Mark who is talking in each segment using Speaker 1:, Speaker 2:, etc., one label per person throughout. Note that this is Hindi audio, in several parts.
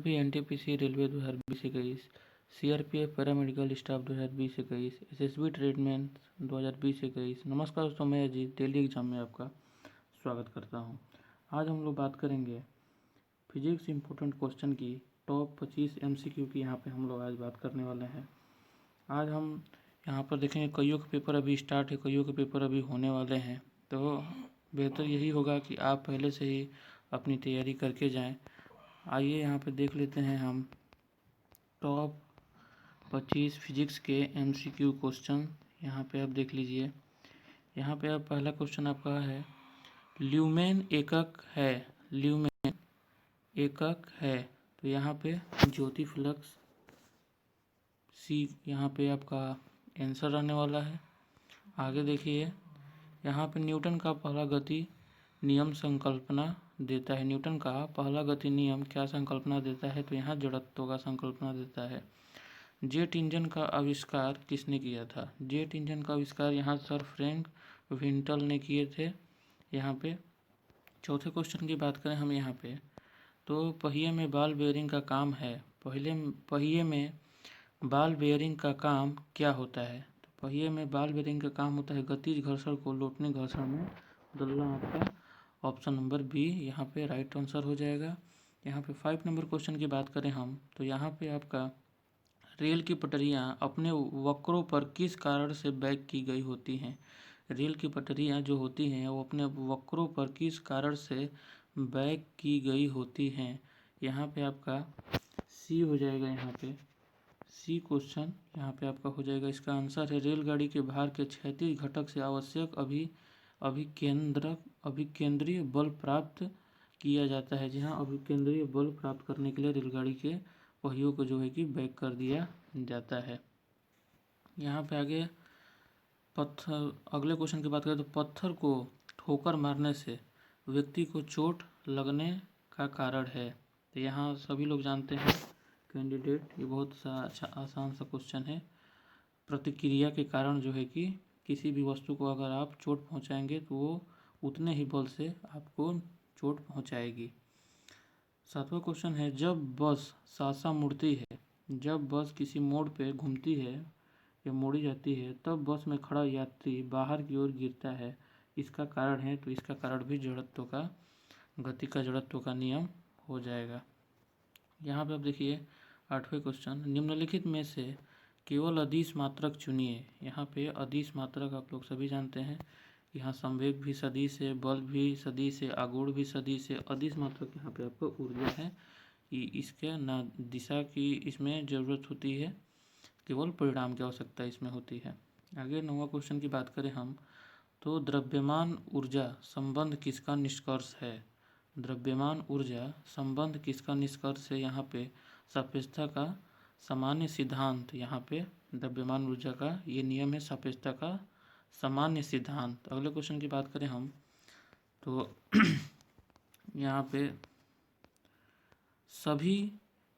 Speaker 1: RRB NTPC railway 2020-21, CRPF paramedical staff 2020-21, SSB tradesman 2020-21। नमस्कार दोस्तों, मैं अजीत डेली एग्जाम में आपका स्वागत करता हूं। आज हम लोग बात करेंगे फिजिक्स इम्पोर्टेंट क्वेश्चन की टॉप 25 एमसीक्यू की। यहाँ पे हम लोग आज बात करने वाले हैं। आज हम यहाँ पर देखेंगे कईयों के पेपर अभी स्टार्ट है, कईयों के पेपर अभी होने वाले हैं, तो बेहतर यही होगा कि आप पहले से ही अपनी तैयारी करके जाएं। आइए यहाँ पे देख लेते हैं हम टॉप 25 फिजिक्स के एमसीक्यू क्वेश्चन। यहाँ पे आप देख लीजिए। यहाँ पे आप पहला क्वेश्चन आपका है, ल्यूमेन एकक है, ल्यूमेन एकक है, तो यहाँ पे ज्योति फ्लक्स सी यहाँ पे आपका आंसर आने वाला है। आगे देखिए, यहाँ पे न्यूटन का पहला गति नियम संकल्पना देता है। न्यूटन का पहला गति नियम क्या संकल्पना देता है? तो यहाँ जड़त्व का संकल्पना देता है। जेट इंजन का आविष्कार किसने किया था? जेट इंजन का आविष्कार यहाँ सर फ्रैंक विंटल ने किए थे। यहाँ पे चौथे क्वेश्चन की बात करें हम यहाँ पे, तो पहिए में बॉल बेयरिंग का काम है। पहिए में बॉल बेयरिंग का काम क्या होता है? तो पहिए में बॉल बेयरिंग का काम होता है गतिज घर्षण को लोटने घर्षण में बदलना। आपका ऑप्शन नंबर बी यहाँ पे राइट आंसर हो जाएगा। यहाँ पे 5 नंबर क्वेश्चन की बात करें हम, तो यहाँ पे आपका रेल की पटरियाँ अपने वक्रों पर किस कारण से बैक की गई होती हैं? रेल की पटरियाँ जो होती हैं वो अपने वक्रों पर किस कारण से बैक की गई होती हैं? यहाँ पे आपका सी हो जाएगा। यहाँ पे सी क्वेश्चन यहाँ पे आपका हो जाएगा। इसका आंसर है रेलगाड़ी के भार के क्षैतिज घटक से आवश्यक अभिकेंद्रीय बल प्राप्त किया जाता है। जहाँ अभिकेंद्रीय बल प्राप्त करने के लिए रेलगाड़ी के पहियों को जो है कि बैक कर दिया जाता है। यहाँ पे आगे अगले क्वेश्चन की बात करें तो पत्थर को ठोकर मारने से व्यक्ति को चोट लगने का कारण है। तो यहाँ सभी लोग जानते हैं कैंडिडेट, ये बहुत सा अच्छा आसान सा क्वेश्चन है। प्रतिक्रिया के कारण जो है कि किसी भी वस्तु को अगर आप चोट पहुंचाएंगे तो वो उतने ही बल से आपको चोट पहुंचाएगी। 7वां क्वेश्चन है, जब बस सासा मुड़ती है, जब बस किसी मोड़ पे घूमती है या मोड़ी जाती है, तब बस में खड़ा यात्री बाहर की ओर गिरता है, इसका कारण है? तो इसका कारण भी जड़त्व का, गति का जड़त्व का नियम हो जाएगा। यहाँ पे आप देखिए 8वें क्वेश्चन, निम्नलिखित में से केवल अदिश मात्रक चुनिए। यहाँ पे अदिश मात्रक आप लोग सभी जानते हैं, यहाँ संवेग भी सदिश है, बल भी सदिश है, आघूर्ण भी सदिश है। अदिश मात्रक यहाँ पे आपको ऊर्जा है, इसके ना दिशा की इसमें ज़रूरत होती है, केवल परिणाम की आवश्यकता इसमें होती है। आगे 9वां क्वेश्चन की बात करें हम, तो द्रव्यमान ऊर्जा संबंध किसका निष्कर्ष है? द्रव्यमान ऊर्जा संबंध किसका निष्कर्ष है? यहाँ पे सापेक्षता का सामान्य सिद्धांत, यहाँ पे द्रव्यमान ऊर्जा का ये नियम है सापेक्षता का सामान्य सिद्धांत। अगले क्वेश्चन की बात करें हम, तो यहाँ पे सभी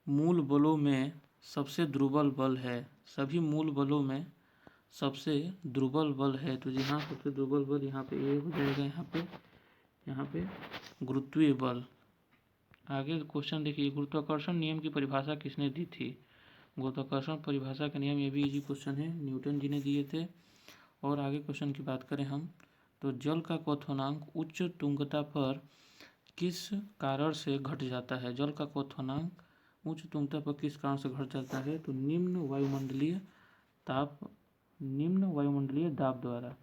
Speaker 1: मूल बलों में सबसे दुर्बल बल है, सभी मूल बलों में सबसे दुर्बल बल है, तो यहाँ सबसे दुर्बल बल यहाँ पे ये हो जाएगा। यहाँ पे गुरुत्वीय बल। आगे क्वेश्चन देखिए, गुरुत्वाकर्षण नियम की परिभाषा किसने दी थी? गुरुत्वाकर्षण परिभाषा का नियम, ये भी इजी क्वेश्चन है, न्यूटन जी ने दिए थे। और आगे क्वेश्चन की बात करें हम, तो जल का क्वथनांक उच्च तुंगता पर किस कारण से घट जाता है? जल का क्वथनांक उच्च तुंगता पर किस कारण से घट जाता है? तो निम्न वायुमंडलीय दाब द्वारा।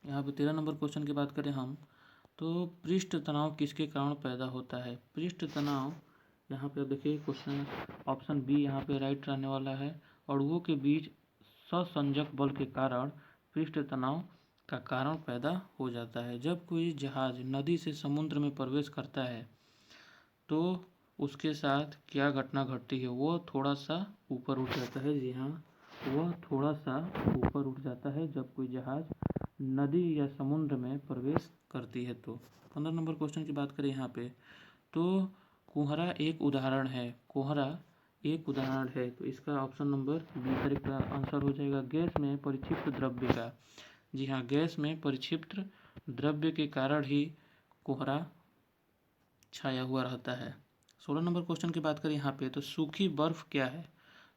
Speaker 1: यहाँ पे 13 नंबर क्वेश्चन की बात करें हम, तो पृष्ठ तनाव किसके कारण पैदा होता है? पृष्ठ तनाव यहाँ पे देखिए क्वेश्चन ऑप्शन बी यहाँ पे राइट रहने वाला है। अणुओं के बीच सहसंजक बल के कारण पृष्ठ तनाव का कारण पैदा हो जाता है। जब कोई जहाज नदी से समुद्र में प्रवेश करता है तो उसके साथ क्या घटना घटती है? वो थोड़ा सा ऊपर उठ जाता है। जी हाँ, वह थोड़ा सा ऊपर उठ जाता है जब कोई जहाज नदी या समुद्र में प्रवेश करती है। तो 15 नंबर क्वेश्चन की बात करें यहाँ पे, तो कुहरा एक उदाहरण है, कुहरा एक उदाहरण है, तो इसका option number B correct answer हो जाएगा। गैस में परिक्षिप्त द्रव्य का, जी हाँ, गैस में परिक्षिप्त द्रव्य के कारण ही कोहरा छाया हुआ रहता है। 16 नंबर क्वेश्चन की बात करें यहाँ पे तो सूखी बर्फ क्या है।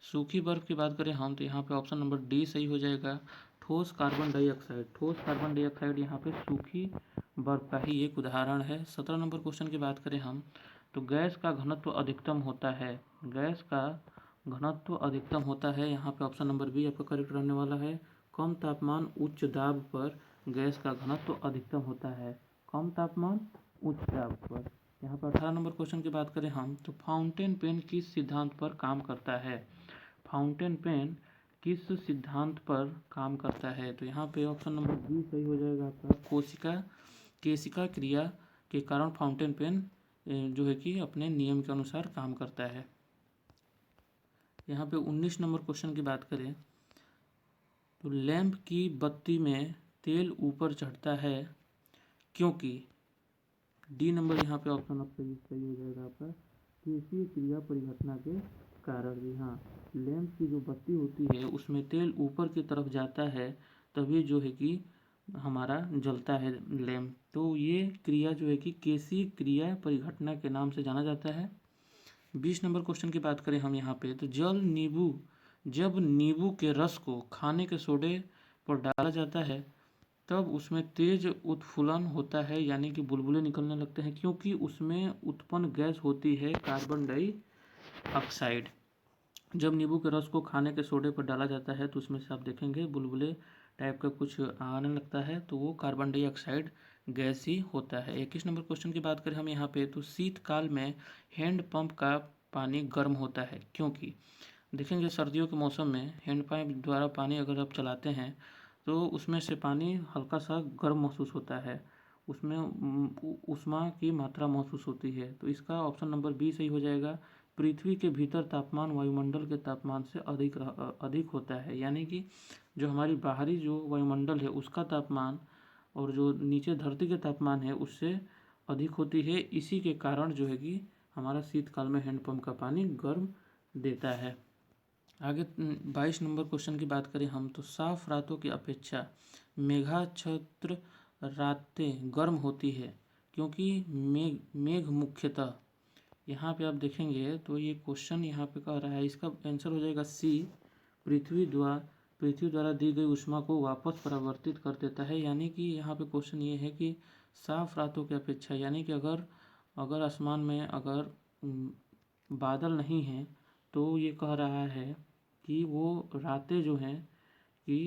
Speaker 1: सूखी बर्फ की बात करें हम तो यहाँ पे ऑप्शन नंबर डी सही हो जाएगा, ठोस कार्बन डाइऑक्साइड। ठोस कार्बन डाइऑक्साइड यहाँ पे सूखी बर्फ का ही एक उदाहरण है। 17 नंबर क्वेश्चन की बात करें हम तो गैस का घनत्व अधिकतम होता है। गैस का घनत्व अधिकतम होता है, यहाँ पे ऑप्शन नंबर बी आपका करेक्ट रहने वाला है। कम तापमान उच्च दाब पर गैस का घनत्व अधिकतम होता है। कम तापमान उच्च दाब पर। यहाँ पर 18 नंबर क्वेश्चन की बात करें हम तो फाउंटेन पेन किस सिद्धांत पर काम करता है। फाउंटेन पेन किस सिद्धांत पर काम करता है तो यहाँ पे ऑप्शन नंबर बी सही हो जाएगा आपका, केशिका क्रिया के कारण फाउंटेन पेन जो है कि अपने नियम के अनुसार काम करता है। यहाँ पे 19 नंबर क्वेश्चन की बात करें तो लैंप की बत्ती में तेल ऊपर चढ़ता है क्योंकि, डी नंबर यहाँ पे ऑप्शन अब सही हो जाएगा आपका, केशिकीय क्रिया परिघटना के कारण। जी हाँ, लैंप की जो बत्ती होती है उसमें तेल ऊपर की तरफ जाता है तभी जो है कि हमारा जलता है लैंप। तो ये क्रिया जो है कि केशिकीय क्रिया परिघटना के नाम से जाना जाता है। 20 नंबर क्वेश्चन की बात करें हम यहाँ पे तो जब नींबू के रस को खाने के सोडे पर डाला जाता है तब उसमें तेज उत्फुलन होता है, यानी कि बुलबुले निकलने लगते हैं क्योंकि उसमें उत्पन्न गैस होती है कार्बन डाइऑक्साइड। जब नींबू के रस को खाने के सोडे पर डाला जाता है तो उसमें से आप देखेंगे बुलबुले टाइप का कुछ आने लगता है, तो वो कार्बन डाइऑक्साइड गैस ही होता है। 21 नंबर क्वेश्चन की बात करें हम यहाँ पे तो शीतकाल में हैंड पंप का पानी गर्म होता है क्योंकि, देखेंगे सर्दियों के मौसम में हैंड पंप द्वारा पानी अगर आप चलाते हैं तो उसमें से पानी हल्का सा गर्म महसूस होता है, उसमें ऊष्मा की मात्रा महसूस होती है। तो इसका ऑप्शन नंबर बी सही हो जाएगा। पृथ्वी के भीतर तापमान वायुमंडल के तापमान से अधिक होता है, यानी कि जो हमारी बाहरी जो वायुमंडल है उसका तापमान और जो नीचे धरती के तापमान है उससे अधिक होती है। इसी के कारण जो है कि हमारा शीतकाल में हैंडपम्प का पानी गर्म देता है। आगे 22 नंबर क्वेश्चन की बात करें हम तो साफ रातों की अपेक्षा मेघाच्छत्र रातें गर्म होती है क्योंकि मेघ मुख्यतः, यहाँ पे आप देखेंगे तो ये क्वेश्चन यहाँ पे कह रहा है, इसका आंसर हो जाएगा सी, पृथ्वी द्वारा दी गई ऊष्मा को वापस परावर्तित कर देता है। यानी कि यहाँ पे क्वेश्चन ये है कि साफ रातों की अपेक्षा, यानी कि अगर आसमान में अगर बादल नहीं हैं तो ये कह रहा है कि वो रातें जो हैं कि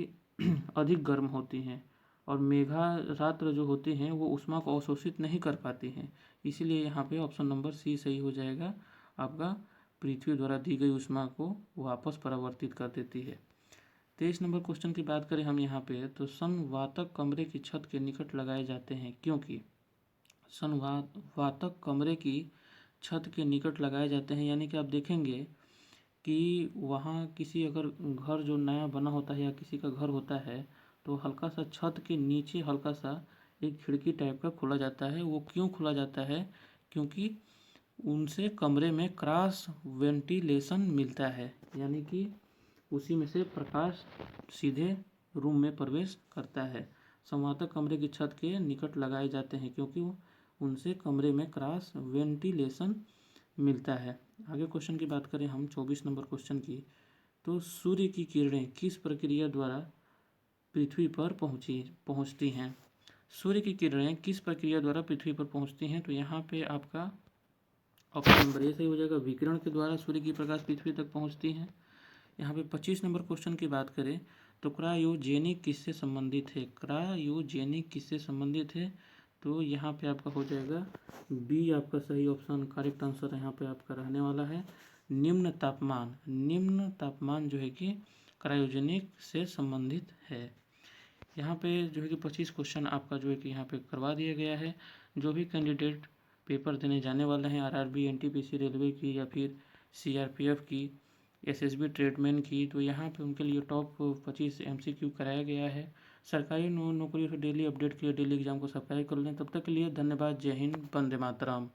Speaker 1: अधिक गर्म होती हैं और मेघा रात्र जो होते हैं वो ऊष्मा को अवशोषित नहीं कर पाती हैं। इसीलिए यहाँ पे ऑप्शन नंबर सी सही हो जाएगा आपका, पृथ्वी द्वारा दी गई ऊष्मा को वापस परावर्तित कर देती है। 23 नंबर क्वेश्चन की बात करें हम यहाँ पे तो संवातक कमरे की छत के निकट लगाए जाते हैं क्योंकि, संवातक कमरे की छत के निकट लगाए जाते हैं, यानी कि आप देखेंगे कि वहाँ किसी अगर घर जो नया बना होता है या किसी का घर होता है तो हल्का सा छत के नीचे हल्का सा एक खिड़की टाइप का खोला जाता है। वो क्यों खोला जाता है, क्योंकि उनसे कमरे में क्रॉस वेंटिलेशन मिलता है, यानी कि उसी में से प्रकाश सीधे रूम में प्रवेश करता है। संवातक कमरे की छत के निकट लगाए जाते हैं क्योंकि उनसे कमरे में क्रॉस वेंटिलेशन मिलता है। आगे क्वेश्चन की बात करें हम 24 नंबर क्वेश्चन की तो सूर्य की किरणें किस प्रक्रिया द्वारा पृथ्वी पर पहुंचती हैं। सूर्य की किरणें किस प्रक्रिया द्वारा पृथ्वी पर पहुंचती हैं तो यहाँ पे आपका ऑप्शन नंबर ए सही हो जाएगा, विकिरण के द्वारा सूर्य की प्रकाश पृथ्वी तक पहुंचती हैं। यहाँ पे 25 नंबर क्वेश्चन की बात करें तो क्रायोजेनिक किससे संबंधित है। क्रायोजेनिक किससे संबंधित है तो यहाँ पे आपका हो जाएगा बी आपका सही ऑप्शन, करेक्ट आंसर यहाँ पे आपका रहने वाला है। निम्न तापमान जो है कि क्रायोजेनिक से संबंधित है। यहाँ पे जो है कि 25 क्वेश्चन आपका जो है कि यहाँ पे करवा दिया गया है। जो भी कैंडिडेट पेपर देने जाने वाले हैं आरआरबी, एनटीपीसी रेलवे की या फिर सीआरपीएफ की, एसएसबी ट्रेडमैन की, तो यहाँ पे उनके लिए टॉप 25 एमसीक्यू कराया गया है। सरकारी नौकरियों से डेली अपडेट के लिए डेली एग्जाम को सब्सक्राइब कर लें। तब तक के लिए धन्यवाद। जय हिंद, वंदे मातरम।